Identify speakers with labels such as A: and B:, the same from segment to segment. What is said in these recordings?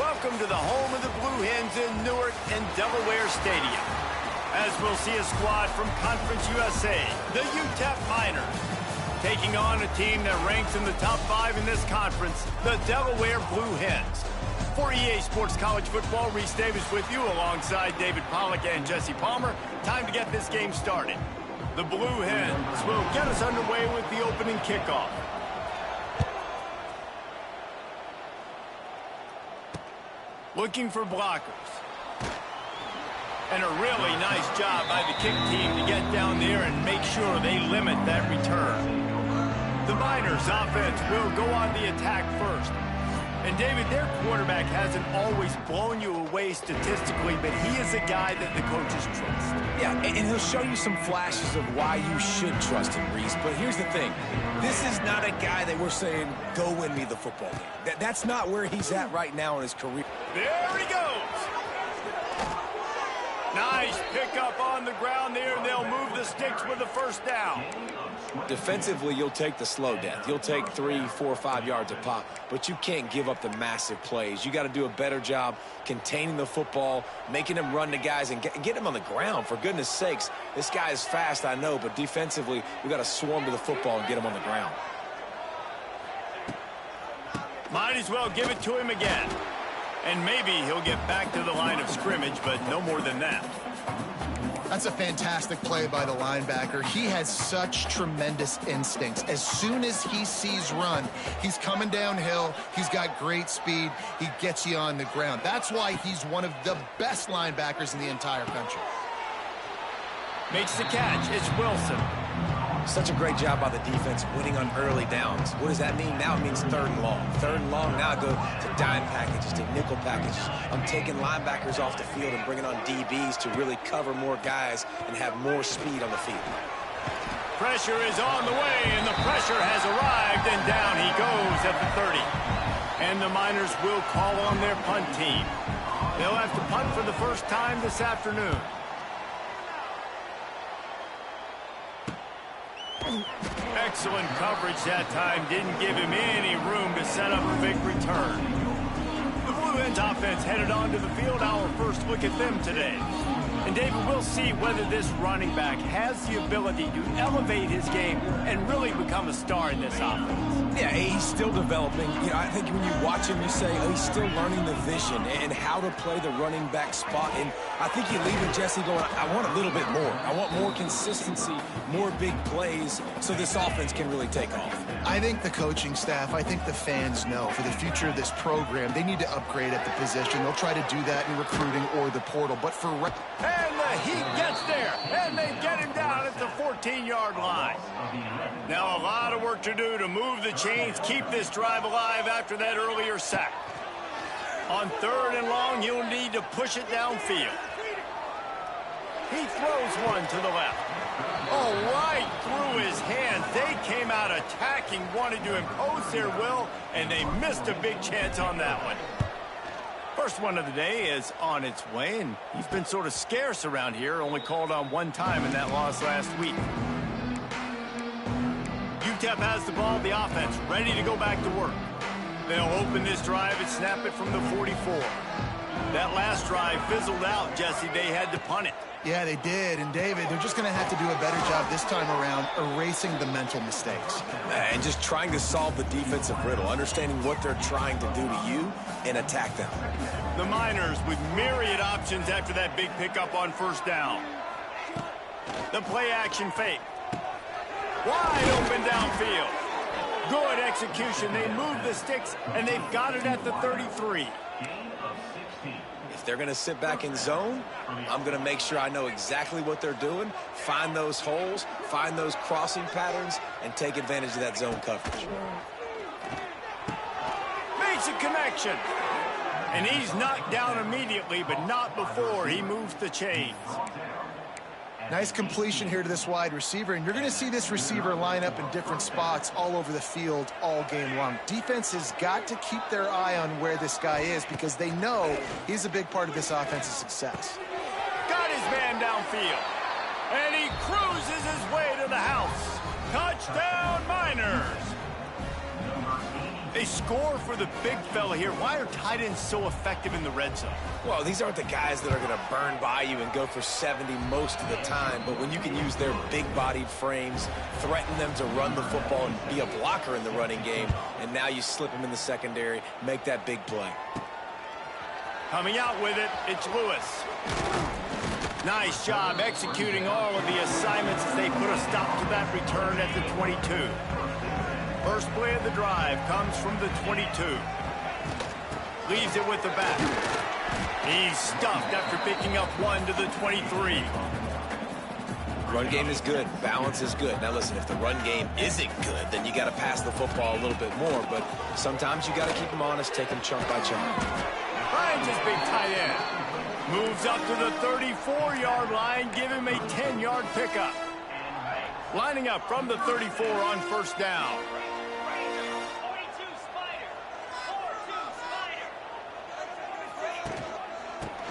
A: Welcome to the home of the Blue Hens in Newark and Delaware Stadium. As we'll see a squad from Conference USA, the UTEP Miners, taking on a team that ranks in the top 5 in this conference, the Delaware Blue Hens. For EA Sports College Football, Reese Davis with you alongside David Pollack and Jesse Palmer. Time to get this game started. The Blue Hens will get us underway with the opening kickoff. Looking for blockers. And a really nice job by the kick team to get down there and make sure they limit that return. The Miners offense will go on the attack first. And David, their quarterback hasn't always blown you away statistically, but he is a guy that the coaches trust.
B: Yeah, and he'll show you some flashes of why you should trust him, Reese. But here's the thing. This is not a guy that we're saying, go win me the football game. That's not where he's at right now in his career.
A: There he goes. Nice pickup on the ground there, and they'll move the sticks with the first down.
B: Defensively, you'll take the slow death. You'll take 3, 4, 5 yards a pop, but you can't give up the massive plays. You got to do a better job containing the football, making him run the guys, and get him on the ground. For goodness sakes, this guy is fast, I know, but defensively, we got to swarm to the football and get him on the ground.
A: Might as well give it to him again. And maybe he'll get back to the line of scrimmage, but no more than that.
C: That's a fantastic play by the linebacker. He has such tremendous instincts. As soon as he sees run, he's coming downhill. He's got great speed. He gets you on the ground. That's why he's one of the best linebackers in the entire country.
A: Makes the catch. It's Wilson.
B: Such a great job by the defense winning on early downs. What does that mean? Now it means 3rd and long. 3rd and long, now I go to dime packages, to nickel packages. I'm taking linebackers off the field and bringing on DBs to really cover more guys and have more speed on the field.
A: Pressure is on the way, and the pressure has arrived, and down he goes at the 30. And the Miners will call on their punt team. They'll have to punt for the first time this afternoon. Excellent coverage that time. Didn't give him any room to set up a big return. The Blue Hens offense headed onto the field. Our first look at them today. And David, we'll see whether this running back has the ability to elevate his game and really become a star in this offense.
B: Yeah, he's still developing. You know, I think when you watch him, you say, oh, he's still learning the vision and how to play the running back spot. And I think you leave with Jesse going, I want a little bit more. I want more consistency, more big plays so this offense can really take off.
C: I think the coaching staff, I think the fans know for the future of this program, they need to upgrade at the position. They'll try to do that in recruiting or the portal. But for
A: and the heat gets there, and they get him down at the 14-yard line. Now a lot of work to do to move the chains, keep this drive alive after that earlier sack. On 3rd and long, he'll need to push it downfield. He throws one to the left. Oh, right through his hands. They came out attacking, wanted to impose their will, and they missed a big chance on that one. First one of the day is on its way, and he's been sort of scarce around here, only called on one time in that loss last week. UTEP has the ball, the offense ready to go back to work. They'll open this drive and snap it from the 44. That last drive fizzled out, Jesse. They had to punt it.
C: Yeah, they did. And, David, they're just going to have to do a better job this time around erasing the mental mistakes.
B: And just trying to solve the defensive riddle, understanding what they're trying to do to you and attack them.
A: The Miners with myriad options after that big pickup on 1st down. The play-action fake. Wide open downfield. Good execution. They move the sticks, and they've got it at the 33.
B: If they're going to sit back in zone, I'm going to make sure I know exactly what they're doing, find those holes, find those crossing patterns, and take advantage of that zone coverage.
A: Makes a connection. And he's knocked down immediately, but not before he moves the chains.
C: Nice completion here to this wide receiver, and you're going to see this receiver line up in different spots all over the field all game long. Defense has got to keep their eye on where this guy is because they know he's a big part of this offense's success.
A: Got his man downfield, and he cruises his way to the house. Touchdown, Miners! They score for the big fella here. Why are tight ends so effective in the red zone?
B: Well, these aren't the guys that are going to burn by you and go for 70 most of the time, but when you can use their big-bodied frames, threaten them to run the football and be a blocker in the running game, and now you slip them in the secondary, make that big play.
A: Coming out with it, it's Lewis. Nice job executing all of the assignments as they put a stop to that return at the 22. First play of the drive comes from the 22. Leaves it with the back. He's stuffed after picking up one to the 23.
B: Run game is good. Balance is good. Now listen, if the run game isn't good, then you got to pass the football a little bit more. But sometimes you got to keep them honest, take them chunk by chunk.
A: Finds his big tight end. Moves up to the 34-yard line. Give him a 10-yard pickup. Lining up from the 34 on first down.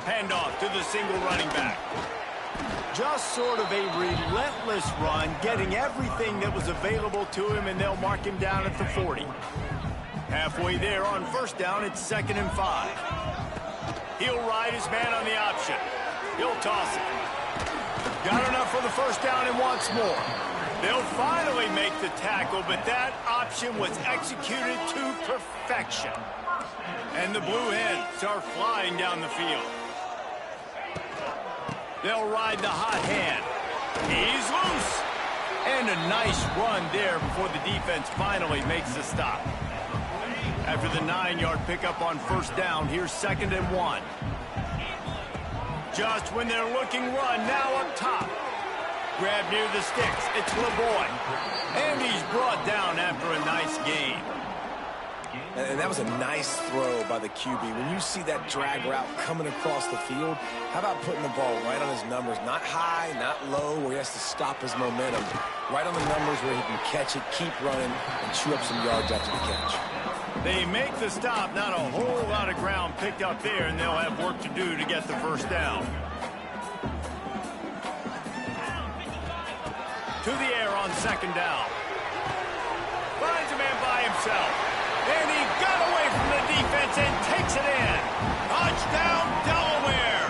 A: Handoff to the single running back. Just sort of a relentless run, getting everything that was available to him, and they'll mark him down at the 40. Halfway there on first down, it's 2nd and 5. He'll ride his man on the option. He'll toss it. Got enough for the first down and wants more. They'll finally make the tackle, but that option was executed to perfection. And the Blue Hens are flying down the field. They'll ride the hot hand. He's loose. And a nice run there before the defense finally makes the stop. After the 9-yard pickup on first down, here's 2nd and 1. Just when they're looking run, now up top. Grab near the sticks. It's LeBoy. And he's brought down after a nice gain.
B: And that was a nice throw by the QB. When you see that drag route coming across the field, how about putting the ball right on his numbers? Not high, not low, where he has to stop his momentum. Right on the numbers where he can catch it, keep running, and chew up some yards after the catch.
A: They make the stop. Not a whole lot of ground picked up there, and they'll have work to do to get the first down. To the air on 2nd down. Finds a man by himself. And he got away from the defense and takes it in. Touchdown, Delaware.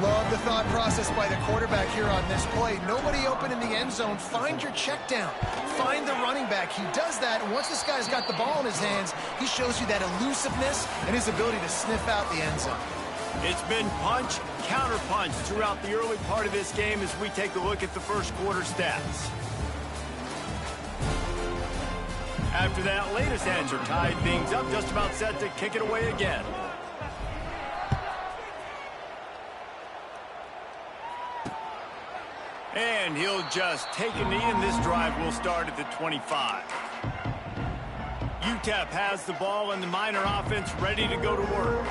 C: Love the thought process by the quarterback here on this play. Nobody open in the end zone. Find your check down. Find the running back. He does that, and once this guy's got the ball in his hands, he shows you that elusiveness and his ability to sniff out the end zone.
A: It's been punch, counter-punch throughout the early part of this game as we take a look at the first quarter stats. After that latest answer tied things up, just about set to kick it away again. And he'll just take a knee, and this drive will start at the 25. UTEP has the ball, and the Miner offense ready to go to work.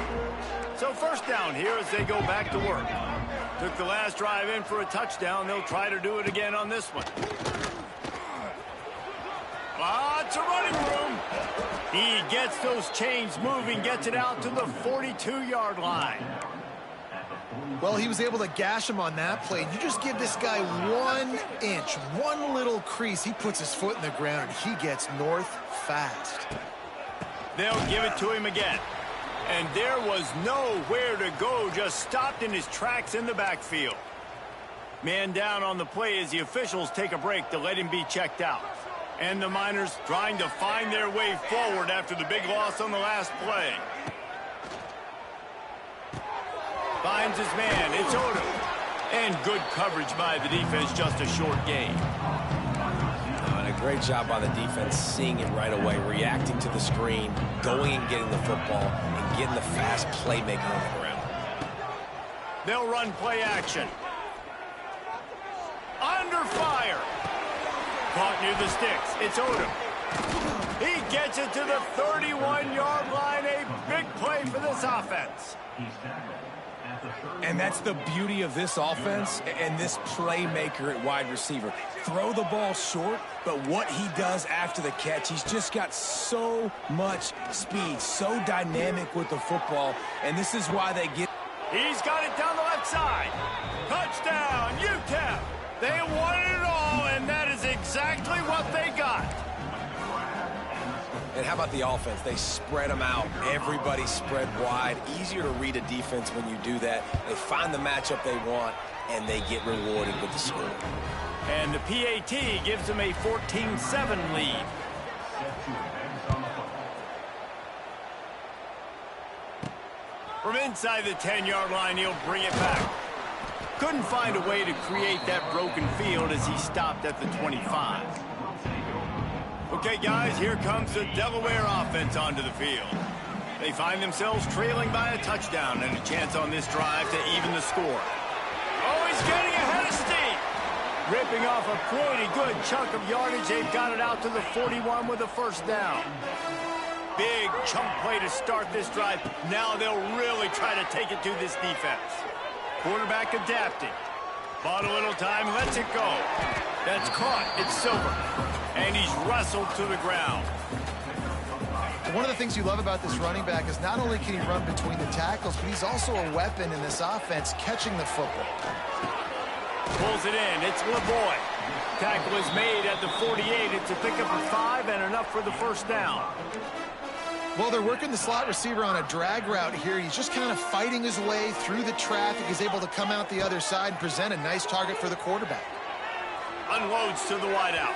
A: So first down here as they go back to work. Took the last drive in for a touchdown. They'll try to do it again on this one. Lots of running room. He gets those chains moving, gets it out to the 42-yard line.
C: Well, he was able to gash him on that play. You just give this guy 1 inch, one little crease. He puts his foot in the ground, and he gets north fast.
A: They'll give it to him again. And there was nowhere to go, just stopped in his tracks in the backfield. Man down on the play as the officials take a break to let him be checked out. And the Miners trying to find their way forward after the big loss on the last play. Finds his man, it's Odom. And good coverage by the defense, just a short gain.
B: And a great job by the defense, seeing it right away, reacting to the screen, going and getting the football, and getting the fast playmaking on the ground.
A: They'll run play action. Under fire. Caught near the sticks. It's Odom. He gets it to the 31-yard line. A big play for this offense.
B: And that's the beauty of this offense and this playmaker at wide receiver. Throw the ball short, but what he does after the catch, he's just got so much speed, so dynamic with the football, and this is why they get...
A: He's got it down the left side. Touchdown, UTEP. They wanted it all, and that is exactly what they got.
B: And how about the offense? They spread them out. Everybody spread wide. Easier to read a defense when you do that. They find the matchup they want, and they get rewarded with the score.
A: And the PAT gives them a 14-7 lead. From inside the 10-yard line, he'll bring it back. Couldn't find a way to create that broken field as he stopped at the 25. Okay, guys, here comes the Delaware offense onto the field. They find themselves trailing by a touchdown and a chance on this drive to even the score. Oh, he's getting ahead of steam. Ripping off a pretty good chunk of yardage. They've got it out to the 41 with a first down. Big chunk play to start this drive. Now they'll really try to take it to this defense. Quarterback adapting. Bought a little time, lets it go. That's caught. It's Silver. And he's wrestled to the ground.
C: One of the things you love about this running back is not only can he run between the tackles, but he's also a weapon in this offense catching the football.
A: Pulls it in. It's LeBoy. Tackle is made at the 48. It's a pickup of 5 and enough for the first down.
C: Well, they're working the slot receiver on a drag route here. He's just kind of fighting his way through the traffic. He's able to come out the other side and present a nice target for the quarterback.
A: Unloads to the wideout.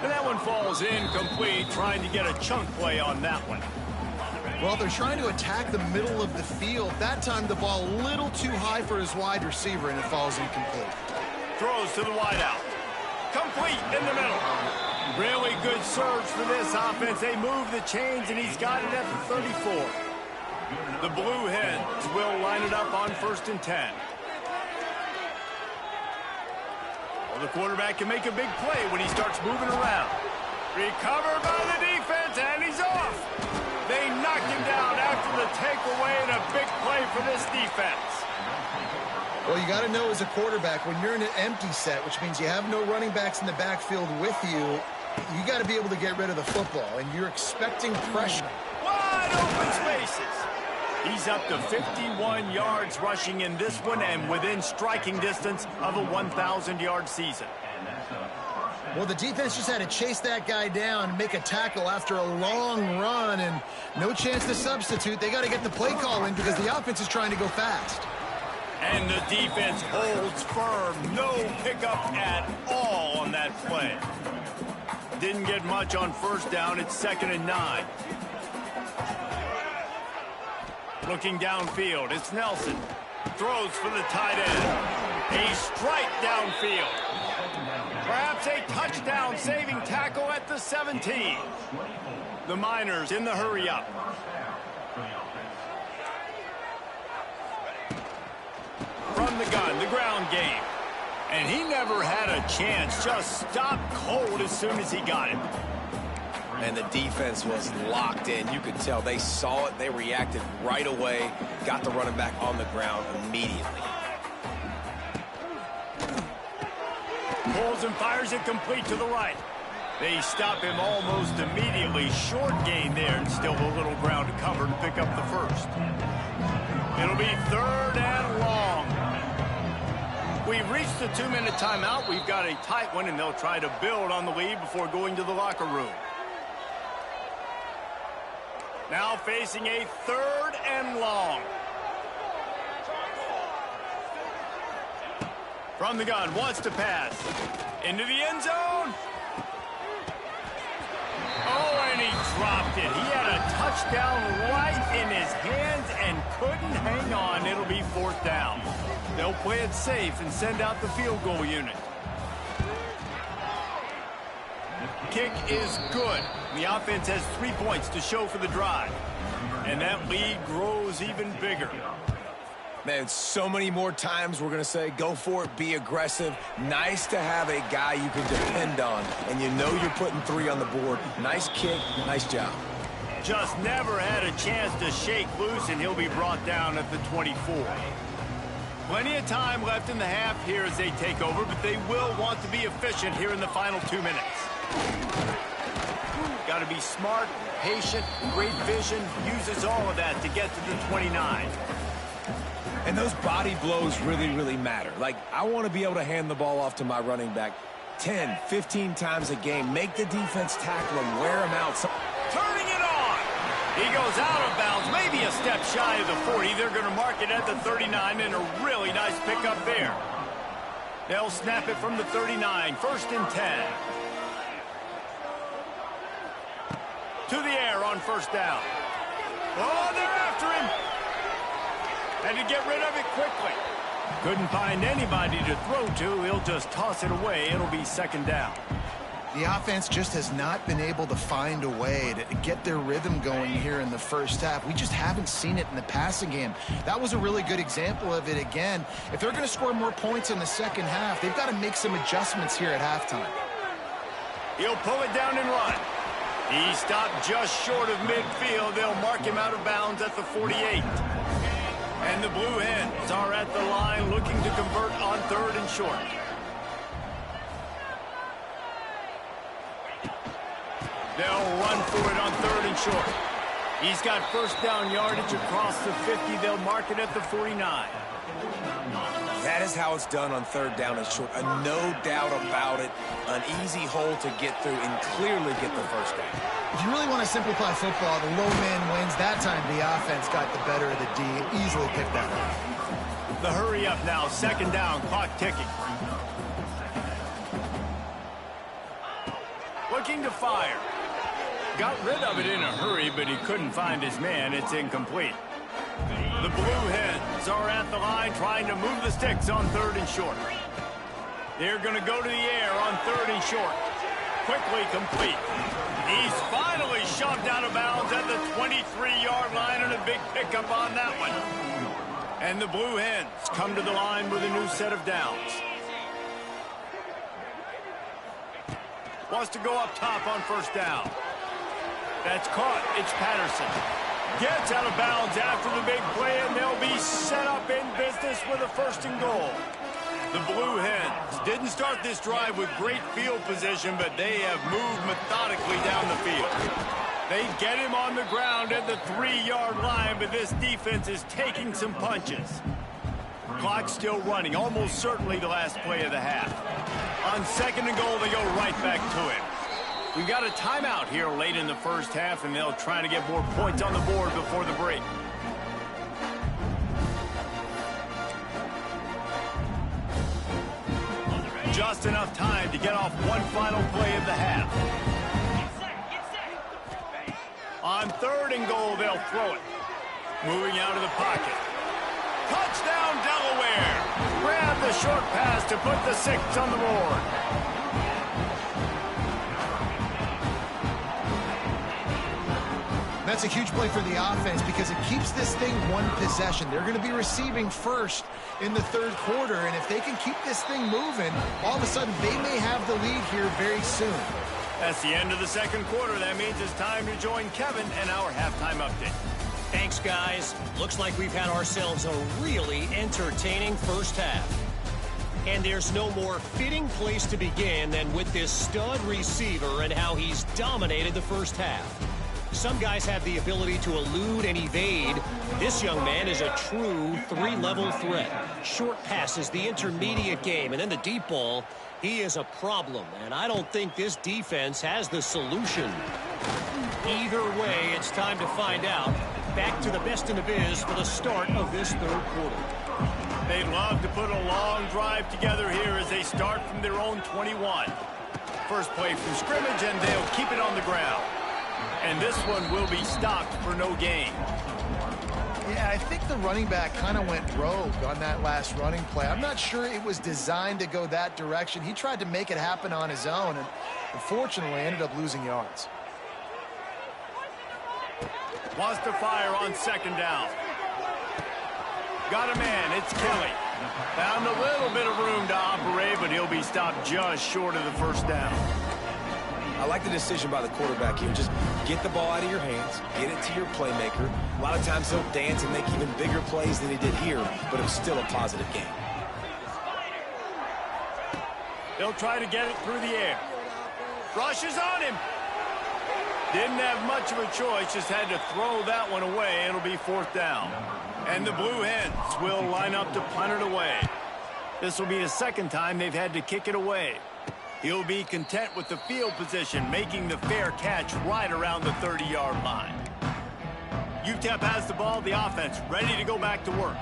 A: And that one falls incomplete, trying to get a chunk play on that one.
C: Well, they're trying to attack the middle of the field. That time the ball a little too high for his wide receiver, and it falls incomplete.
A: Throws to the wideout. Complete in the middle. Really good surge for this offense. They move the chains, and he's got it at the 34. The Blue Hens will line it up on 1st and 10. Well, the quarterback can make a big play when he starts moving around. Recovered by the defense, and he's off. They knocked him down after the takeaway, and a big play for this defense.
C: Well, you got to know as a quarterback, when you're in an empty set, which means you have no running backs in the backfield with you, you got to be able to get rid of the football, and you're expecting pressure.
A: Wide open spaces. He's up to 51 yards rushing in this one and within striking distance of a 1,000-yard season.
C: Well, the defense just had to chase that guy down and make a tackle after a long run, and no chance to substitute. They got to get the play call in because the offense is trying to go fast.
A: And the defense holds firm. No pickup at all on that play. Didn't get much on first down. It's 2nd and 9. Looking downfield, it's Nelson. Throws for the tight end. A strike downfield. Perhaps a touchdown-saving tackle at the 17. The Miners in the hurry-up. From the gun, the ground game. And he never had a chance. Just stopped cold as soon as he got it.
B: And the defense was locked in. You could tell they saw it. They reacted right away. Got the running back on the ground immediately.
A: Pulls and fires it complete to the right. They stop him almost immediately. Short gain there, and still a little ground to cover to pick up the first. It'll be 3rd and long. We've reached the 2-minute timeout. We've got a tight one, and they'll try to build on the lead before going to the locker room. Now facing a 3rd and long. From the gun, wants to pass. Into the end zone. Oh, and he dropped it. He had a touchdown right in his hands and couldn't hang on. It'll be 4th down. They'll play it safe and send out the field goal unit. Kick is good. The offense has 3 points to show for the drive. And that lead grows even bigger.
B: Man, so many more times we're going to say, go for it, be aggressive. Nice to have a guy you can depend on, and you know you're putting 3 on the board. Nice kick, nice job.
A: Just never had a chance to shake loose, and he'll be brought down at the 24. Plenty of time left in the half here as they take over, but they will want to be efficient here in the final 2 minutes. Got to be smart, patient, great vision, uses all of that to get to the 29.
B: And those body blows really, really matter. Like, I want to be able to hand the ball off to my running back 10, 15 times a game. Make the defense tackle him, wear him out.
A: Turning it on. He goes out of bounds, maybe a step shy of the 40. They're going to mark it at the 39, and a really nice pickup there. They'll snap it from the 39, 1st and 10. To the air on 1st down. Oh, they're after him. Had to get rid of it quickly. Couldn't find anybody to throw to. He'll just toss it away. It'll be 2nd down.
C: The offense just has not been able to find a way to get their rhythm going here in the first half. We just haven't seen it in the passing game. That was a really good example of it again. If they're going to score more points in the second half, they've got to make some adjustments here at halftime.
A: He'll pull it down and run. He stopped just short of midfield. They'll mark him out of bounds at the 48. And the Blue Hens are at the line looking to convert on 3rd and short. They'll run for it on 3rd and short. He's got 1st down yardage across the 50. They'll mark it at the 49.
B: That is how it's done on 3rd down and short. No doubt about it. An easy hole to get through and clearly get the 1st down.
C: If you really want to simplify football, the low man wins. That time the offense got the better of the D. Easily picked that up.
A: The hurry up now. 2nd down. Clock ticking. Looking to fire. Got rid of it in a hurry, but he couldn't find his man. It's incomplete. The Blue Hens are at the line trying to move the sticks on 3rd and short. They're going to go to the air on 3rd and short. Quickly complete. He's finally shoved out of bounds at the 23-yard line, and a big pickup on that one. And the Blue Hens come to the line with a new set of downs. Wants to go up top on 1st down. That's caught. It's Patterson. Gets out of bounds after the big play, and they'll be set up in business with a 1st and goal. The Blue Hens didn't start this drive with great field position, but they have moved methodically down the field. They get him on the ground at the 3-yard line, but this defense is taking some punches. Clock still running, almost certainly the last play of the half. On 2nd and goal, they go right back to him. We've got a timeout here late in the first half, and they'll try to get more points on the board before the break. Just enough time to get off one final play of the half. On 3rd and goal, they'll throw it. Moving out of the pocket. Touchdown, Delaware! Grab the short pass to put the 6 on the board.
C: That's a huge play for the offense because it keeps this thing one possession. They're going to be receiving first in the 3rd quarter, and if they can keep this thing moving, all of a sudden they may have the lead here very soon.
A: That's the end of the 2nd quarter. That means it's time to join Kevin and our halftime update.
D: Thanks, guys. Looks like we've had ourselves a really entertaining first half. And there's no more fitting place to begin than with this stud receiver and how he's dominated the first half. Some guys have the ability to elude and evade. This young man is a true 3-level threat. Short passes, the intermediate game, and then the deep ball. He is a problem, and I don't think this defense has the solution. Either way, it's time to find out. Back to the best in the biz for the start of this 3rd quarter.
A: They'd love to put a long drive together here as they start from their own 21. First play from scrimmage, and they'll keep it on the ground. And this one will be stopped for no gain.
C: Yeah, I think the running back kind of went rogue on that last running play. I'm not sure it was designed to go that direction. He tried to make it happen on his own, and unfortunately ended up losing yards.
A: Wants to fire on 2nd down. Got a man. It's Kelly. Found a little bit of room to operate, but he'll be stopped just short of the 1st down.
B: I like the decision by the quarterback here. Just get the ball out of your hands, get it to your playmaker. A lot of times he'll dance and make even bigger plays than he did here, but it was still a positive game.
A: They'll try to get it through the air. Rushes on him. Didn't have much of a choice, just had to throw that one away. It'll be 4th down. And the Blue Hens will line up to punt it away. This will be the 2nd time they've had to kick it away. He'll be content with the field position, making the fair catch right around the 30-yard line. UTEP has the ball, the offense ready to go back to work.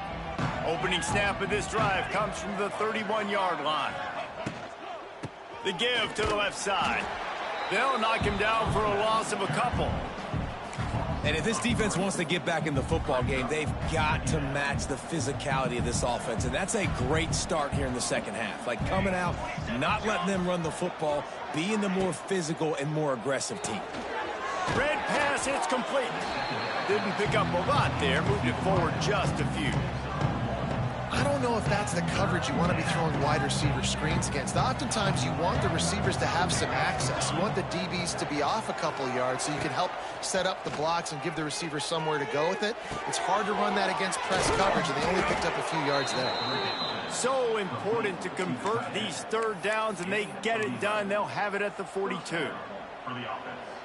A: Opening snap of this drive comes from the 31-yard line. The give to the left side. They'll knock him down for a loss of a couple.
B: And if this defense wants to get back in the football game, they've got to match the physicality of this offense. And that's a great start here in the 2nd half. Like coming out, not letting them run the football, being the more physical and more aggressive team.
A: Red pass, it's complete. Didn't pick up a lot there, moved it forward just a few.
C: I don't know if that's the coverage you want to be throwing wide receiver screens against. Oftentimes, you want the receivers to have some access. You want the DBs to be off a couple yards so you can help set up the blocks and give the receiver somewhere to go with it. It's hard to run that against press coverage, and they only picked up a few yards there.
A: So important to convert these 3rd downs, and they get it done. They'll have it at the 42.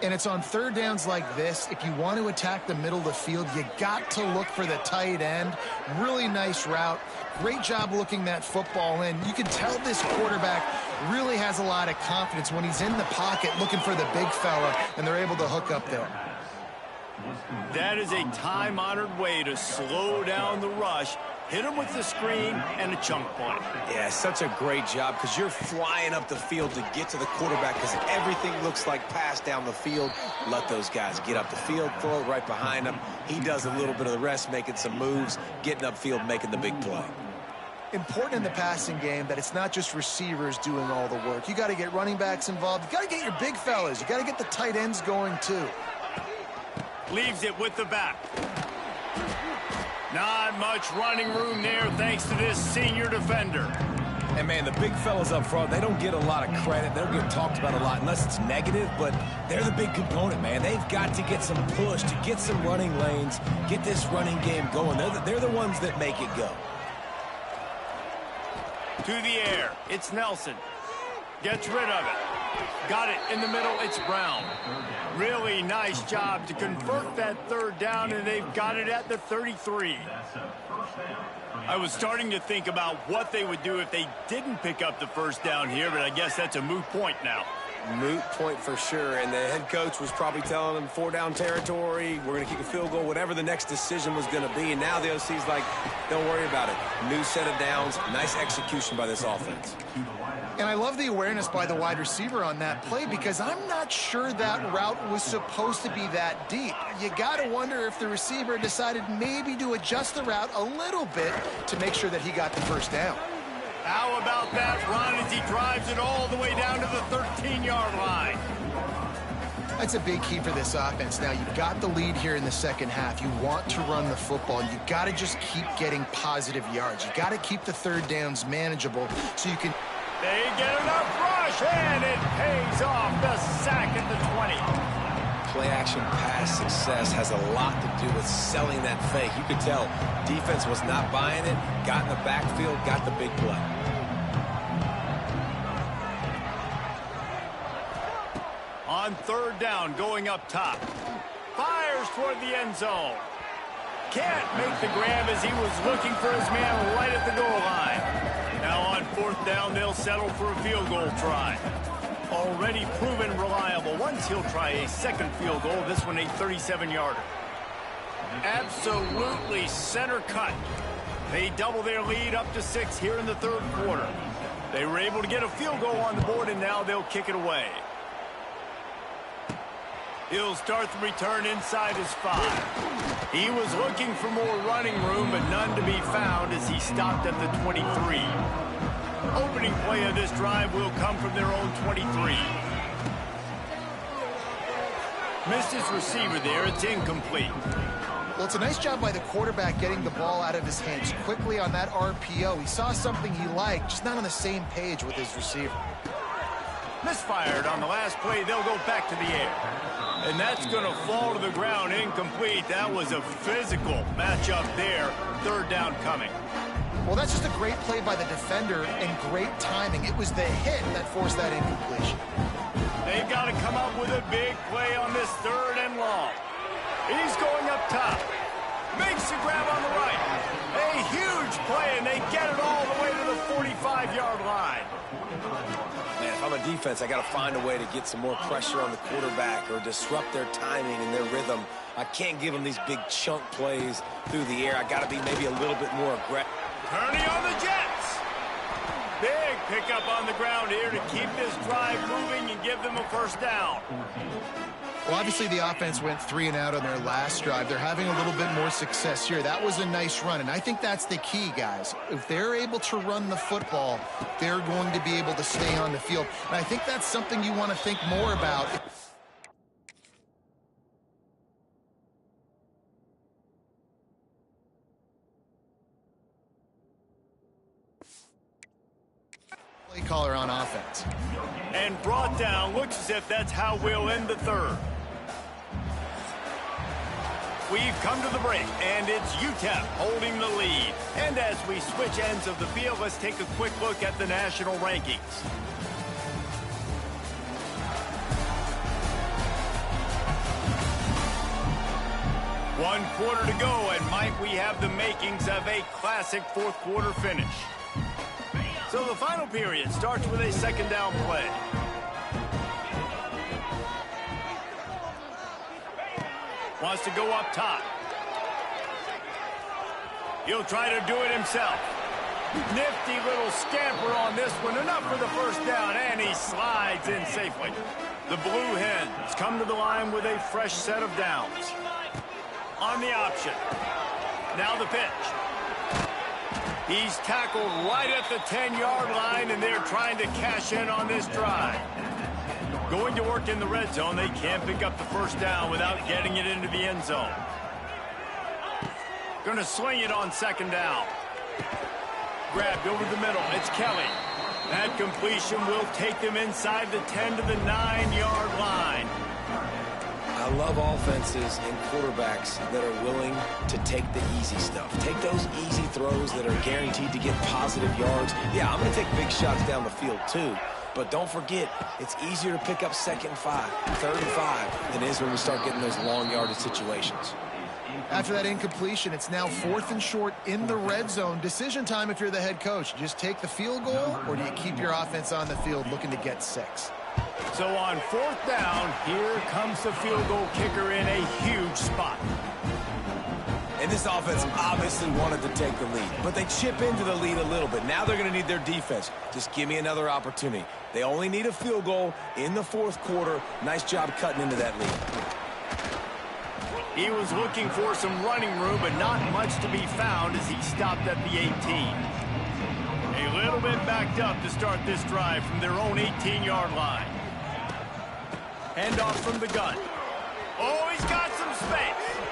C: And it's on 3rd downs like this, if you want to attack the middle of the field, you got to look for the tight end. Really nice route. Great job looking that football in. You can tell this quarterback really has a lot of confidence when he's in the pocket looking for the big fella, and they're able to hook up there.
A: That is a time-honored way to slow down the rush. Hit him with the screen and a chunk point.
B: Yeah, such a great job because you're flying up the field to get to the quarterback because everything looks like pass down the field. Let those guys get up the field, throw it right behind him. He does a little bit of the rest, making some moves, getting upfield, making the big play.
C: Important in the passing game that it's not just receivers doing all the work. You got to get running backs involved. You got to get your big fellas. You got to get the tight ends going too.
A: Leaves it with the back. Not much running room there thanks to this senior defender.
B: And, man, the big fellas up front, they don't get a lot of credit. They don't get talked about a lot unless it's negative, but they're the big component, man. They've got to get some push, to get some running lanes, get this running game going. They're the ones that make it go.
A: To the air, it's Nelson. Gets rid of it. Got it in the middle, it's Brown. Really nice job to convert that 3rd down, and they've got it at the 33. I was starting to think about what they would do if they didn't pick up the 1st down here, but I guess that's a moot point now.
B: Moot point for sure, and the head coach was probably telling them 4-down territory, we're going to kick a field goal, whatever the next decision was going to be, and now the OC's like, don't worry about it. New set of downs, nice execution by this offense.
C: And I love the awareness by the wide receiver on that play because I'm not sure that route was supposed to be that deep. You got to wonder if the receiver decided maybe to adjust the route a little bit to make sure that he got the 1st down.
A: How about that run as he drives it all the way down to the 13-yard line?
C: That's a big key for this offense. Now, you've got the lead here in the 2nd half. You want to run the football. You got to just keep getting positive yards. You got to keep the 3rd downs manageable so you can...
A: They get enough rush, and it pays off. The sack at the 20.
B: Play-action pass success has a lot to do with selling that fake. You could tell defense was not buying it, got in the backfield, got the big play.
A: On 3rd down, going up top. Fires toward the end zone. Can't make the grab as he was looking for his man right at the goal line. Now on 4th down, they'll settle for a field goal try. Already proven reliable. Once he'll try a 2nd field goal, this one a 37-yarder. Absolutely center cut. They double their lead up to 6 here in the 3rd quarter. They were able to get a field goal on the board, and now they'll kick it away. He'll start the return inside his 5. He was looking for more running room, but none to be found as he stopped at the 23. Opening play of this drive will come from their own 23. Missed his receiver there. It's incomplete.
C: Well, it's a nice job by the quarterback getting the ball out of his hands quickly on that RPO. He saw something he liked, just not on the same page with his receiver.
A: Misfired on the last play. They'll go back to the air. And that's going to fall to the ground incomplete. That was a physical matchup there. 3rd down coming.
C: Well, that's just a great play by the defender and great timing. It was the hit that forced that incompletion.
A: They They've got to come up with a big play on this 3rd and long. He's going up top. Makes the grab on the right. A huge play, and they get it all the way to the 45-yard line.
B: Man, if I'm a defense, I got to find a way to get some more pressure on the quarterback or disrupt their timing and their rhythm. I can't give them these big chunk plays through the air. I got to be maybe a little bit more aggressive.
A: Kearney on the Jets. Big pickup on the ground here to keep this drive moving and give them a first down.
C: Well, obviously the offense went 3 and out on their last drive. They're having a little bit more success here. That was a nice run, and I think that's the key, guys. If they're able to run the football, they're going to be able to stay on the field. And I think that's something you want to think more about. Play caller on offense.
A: And brought down. Looks as if that's how we'll end the 3rd. We've come to the break, and it's UTEP holding the lead. And as we switch ends of the field, let's take a quick look at the national rankings. One quarter to go, and might we have the makings of a classic 4th quarter finish. So the final period starts with a 2nd down play. Wants to go up top. He'll try to do it himself. Nifty little scamper on this one. Enough for the first down, and he slides in safely. The Blue Hens come to the line with a fresh set of downs. On the option. Now the pitch. He's tackled right at the 10-yard line, and they're trying to cash in on this drive. Going to work in the red zone, they can't pick up the first down without getting it into the end zone. Going to sling it on 2nd down. Grabbed over the middle. It's Kelly. That completion will take them inside the 10 to the 9-yard line.
B: I love offenses and quarterbacks that are willing to take the easy stuff. Take those easy throws that are guaranteed to get positive yards. Yeah, I'm going to take big shots down the field too. But don't forget, it's easier to pick up 2nd and 5, 3rd and 5 than it is when we start getting those long yardage situations.
C: After that incompletion, it's now 4th and short in the red zone. Decision time if you're the head coach. Just take the field goal, or do you keep your offense on the field looking to get 6?
A: So on 4th down, here comes the field goal kicker in a huge spot.
B: And this offense obviously wanted to take the lead, but they chip into the lead a little bit. Now they're going to need their defense. Just give me another opportunity. They only need a field goal in the 4th quarter. Nice job cutting into that lead.
A: He was looking for some running room, but not much to be found as he stopped at the 18. A little bit backed up to start this drive from their own 18-yard line. Handoff from the gun. Oh, he's got some space.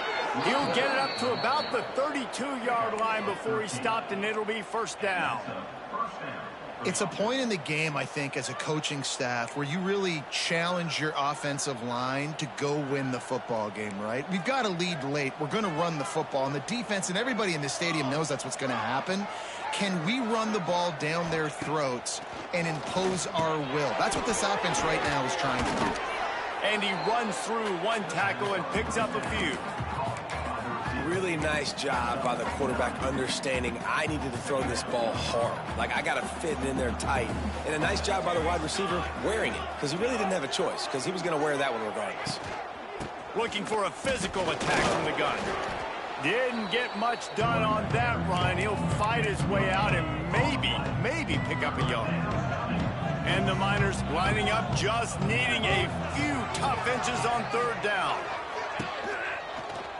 A: He'll get it up to about the 32-yard line before he stopped, and it'll be first down.
C: It's a point in the game, I think, as a coaching staff where you really challenge your offensive line to go win the football game, right? We've got a lead late. We're going to run the football, and the defense and everybody in the stadium knows that's what's going to happen. Can we run the ball down their throats and impose our will? That's what this offense right now is trying to do.
A: And he runs through one tackle and picks up a few.
B: Really nice job by the quarterback understanding I needed to throw this ball hard. Like, I got to fit it in there tight. And a nice job by the wide receiver wearing it, because he really didn't have a choice, because he was going to wear that one regardless.
A: Looking for a physical attack from the gun. Didn't get much done on that run. He'll fight his way out and maybe pick up a yard. And the Miners lining up, just needing a few tough inches on 3rd down.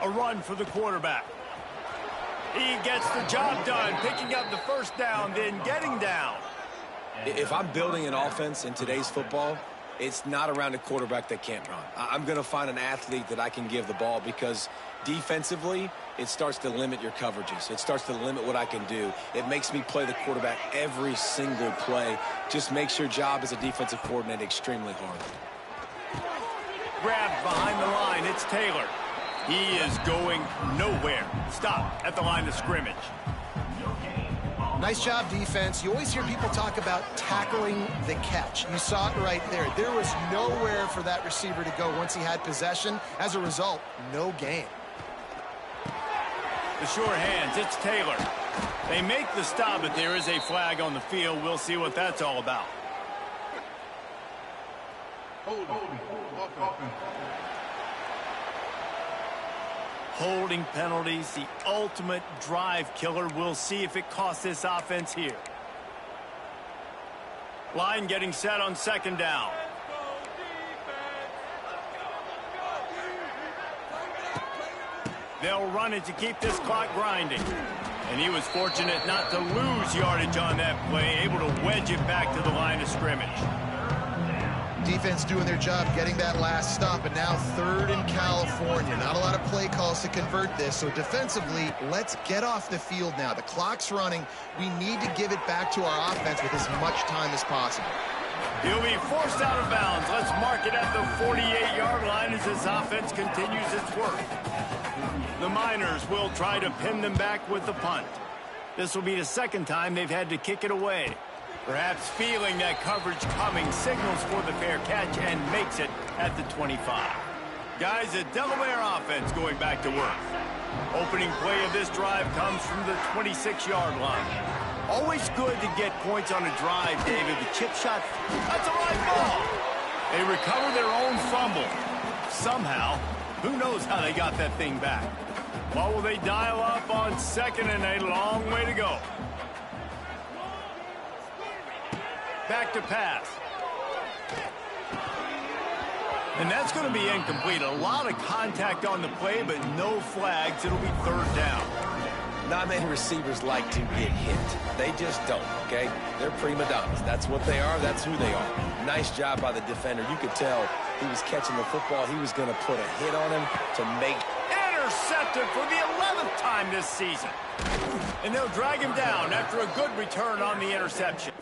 A: A run for the quarterback. He gets the job done, picking up the first down, then getting down.
B: If I'm building an offense in today's football, it's not around a quarterback that can't run. I'm going to find an athlete that I can give the ball, because defensively, it starts to limit your coverages. It starts to limit what I can do. It makes me play the quarterback every single play. Just makes your job as a defensive coordinator extremely hard.
A: Grabbed behind the line, it's Taylor. He is going nowhere. Stop at the line of scrimmage.
C: Nice job, defense. You always hear people talk about tackling the catch. You saw it right there. There was nowhere for that receiver to go once he had possession. As a result, no gain.
A: The sure hands, it's Taylor. They make the stop, but there is a flag on the field. We'll see what that's all about. Holding penalties, the ultimate drive killer. We'll see if it costs this offense here. Line getting set on second down. They'll run it to keep this clock grinding. And he was fortunate not to lose yardage on that play, able to wedge it back to the line of scrimmage.
C: Defense doing their job getting that last stop, and now 3rd in California. Not a lot of play calls to convert this, so defensively, let's get off the field now. The clock's running. We need to give it back to our offense with as much time as possible.
A: He'll be forced out of bounds. Let's mark it at the 48-yard line as this offense continues its work. The Miners will try to pin them back with the punt. This will be the second time they've had to kick it away. Perhaps feeling that coverage coming, signals for the fair catch and makes it at the 25. Guys, a Delaware offense going back to work. Opening play of this drive comes from the 26-yard line. Always good to get points on a drive, David. The chip shot, that's a live ball. They recover their own fumble. Somehow, who knows how they got that thing back. What will they dial up on 2nd and a long way to go? Back to pass. And that's going to be incomplete. A lot of contact on the play, but no flags. It'll be 3rd down.
B: Not many receivers like to get hit. They just don't, okay? They're prima donnas. That's what they are. That's who they are. Nice job by the defender. You could tell he was catching the football. He was going to put a hit on him to make...
A: Intercepted for the 11th time this season. And they'll drag him down after a good return on the interception.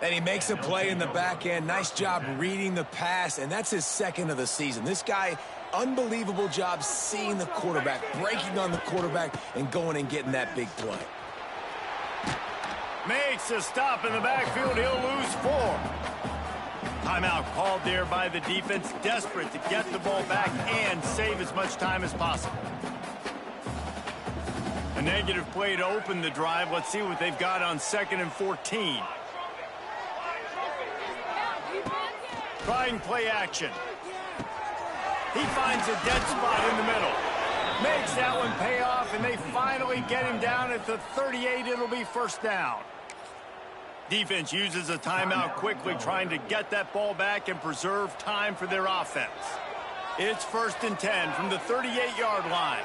B: And he makes a play in the back end. Nice job reading the pass, and that's his 2nd of the season. This guy, unbelievable job seeing the quarterback, breaking on the quarterback, and going and getting that big play.
A: Makes a stop in the backfield. He'll lose 4. Timeout called there by the defense, desperate to get the ball back and save as much time as possible. A negative play to open the drive. Let's see what they've got on 2nd and 14. Trying play action. He finds a dead spot in the middle. Makes that one pay off, and they finally get him down at the 38. It'll be 1st down. Defense uses a timeout quickly, trying to get that ball back and preserve time for their offense. It's 1st and 10 from the 38-yard line.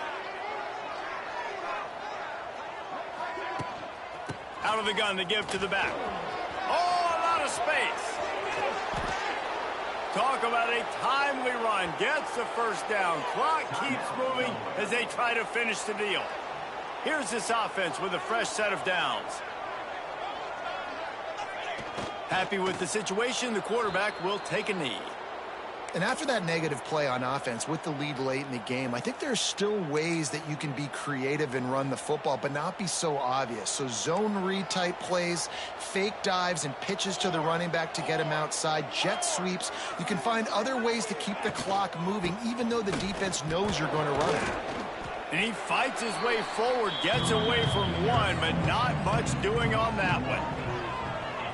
A: Out of the gun to give to the back. Oh, a lot of space. Talk about a timely run. Gets the 1st down. Clock keeps moving as they try to finish the deal. Here's this offense with a fresh set of downs. Happy with the situation, the quarterback will take a knee.
C: And after that negative play on offense with the lead late in the game, I think there's still ways that you can be creative and run the football, but not be so obvious. So zone read type plays, fake dives and pitches to the running back to get him outside, jet sweeps. You can find other ways to keep the clock moving, even though the defense knows you're going to run it.
A: And he fights his way forward, gets away from one, but not much doing on that one.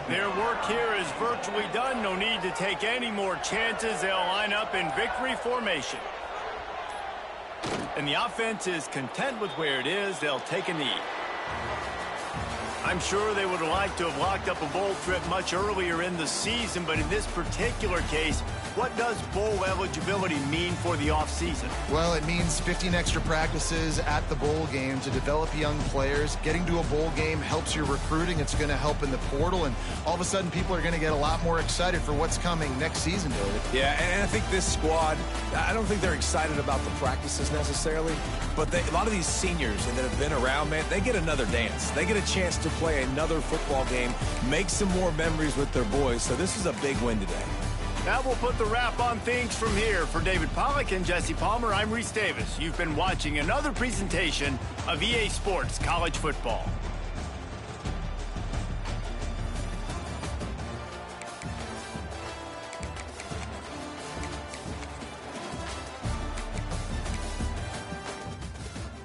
A: Their work here is virtually done. No need to take any more chances. They'll line up in victory formation. And the offense is content with where it is. They'll take a knee. I'm sure they would have liked to have locked up a bowl trip much earlier in the season, but in this particular case, what does bowl eligibility mean for the offseason?
C: Well, it means 15 extra practices at the bowl game to develop young players. Getting to a bowl game helps your recruiting. It's going to help in the portal, and all of a sudden people are going to get a lot more excited for what's coming next season, David.
B: Yeah, and I think this squad, I don't think they're excited about the practices necessarily, but a lot of these seniors that have been around, man, they get another dance. They get a chance to play another football game, make some more memories with their boys, so this is a big win today.
A: Now we'll put the wrap on things from here. For David Pollack and Jesse Palmer, I'm Reese Davis. You've been watching another presentation of EA Sports College Football.